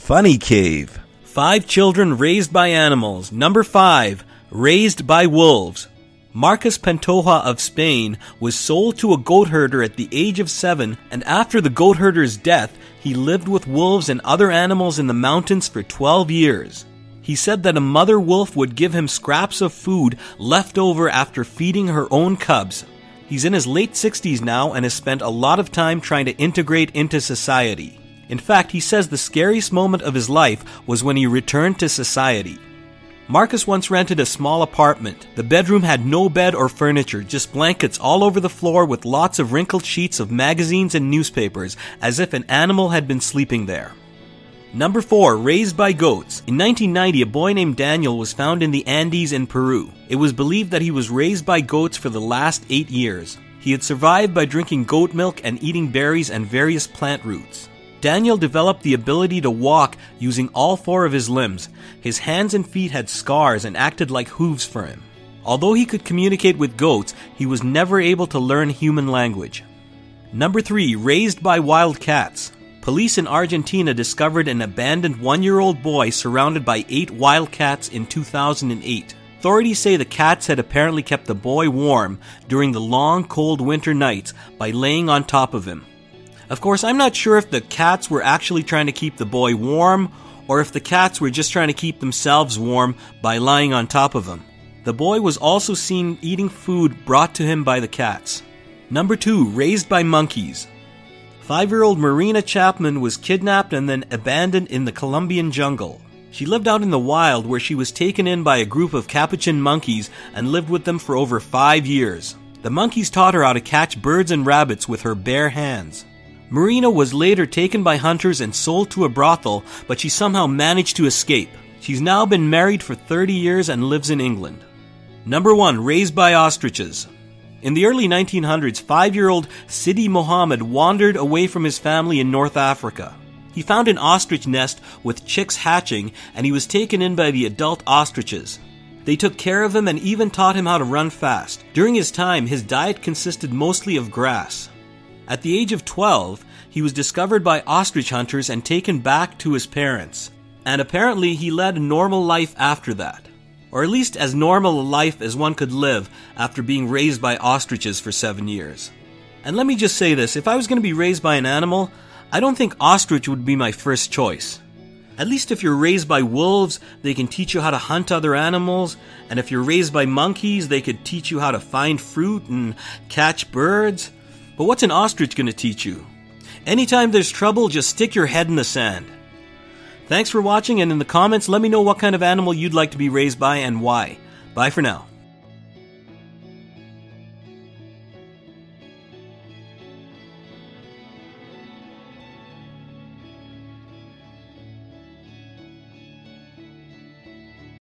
Funny Cave. 5 children raised by animals. Number 5, raised by wolves. Marcus Pantoja of Spain was sold to a goat herder at the age of 7, and after the goat herder's death, he lived with wolves and other animals in the mountains for 12 years. He said that a mother wolf would give him scraps of food left over after feeding her own cubs. He's in his late 60s now and has spent a lot of time trying to integrate into society. In fact, he says the scariest moment of his life was when he returned to society. Marcus once rented a small apartment. The bedroom had no bed or furniture, just blankets all over the floor with lots of wrinkled sheets of magazines and newspapers, as if an animal had been sleeping there. Number 4, raised by goats. In 1990, a boy named Daniel was found in the Andes in Peru. It was believed that he was raised by goats for the last 8 years. He had survived by drinking goat milk and eating berries and various plant roots. Daniel developed the ability to walk using all 4 of his limbs. His hands and feet had scars and acted like hooves for him. Although he could communicate with goats, he was never able to learn human language. Number 3, raised by wild cats. Police in Argentina discovered an abandoned 1-year-old boy surrounded by 8 wild cats in 2008. Authorities say the cats had apparently kept the boy warm during the long, cold winter nights by laying on top of him. Of course, I'm not sure if the cats were actually trying to keep the boy warm, or if the cats were just trying to keep themselves warm by lying on top of him. The boy was also seen eating food brought to him by the cats. Number 2, raised by monkeys. 5-year-old Marina Chapman was kidnapped and then abandoned in the Colombian jungle. She lived out in the wild where she was taken in by a group of capuchin monkeys and lived with them for over 5 years. The monkeys taught her how to catch birds and rabbits with her bare hands. Marina was later taken by hunters and sold to a brothel, but she somehow managed to escape. She's now been married for 30 years and lives in England. Number 1, raised by ostriches. In the early 1900s, 5-year-old Sidi Mohammed wandered away from his family in North Africa. He found an ostrich nest with chicks hatching, and he was taken in by the adult ostriches. They took care of him and even taught him how to run fast. During his time, his diet consisted mostly of grass. At the age of 12, he was discovered by ostrich hunters and taken back to his parents. And apparently he led a normal life after that. Or at least as normal a life as one could live after being raised by ostriches for 7 years. And let me just say this, if I was going to be raised by an animal, I don't think ostrich would be my first choice. At least if you're raised by wolves, they can teach you how to hunt other animals, and if you're raised by monkeys, they could teach you how to find fruit and catch birds. But what's an ostrich going to teach you? Anytime there's trouble, just stick your head in the sand. Thanks for watching, and in the comments, let me know what kind of animal you'd like to be raised by and why. Bye for now.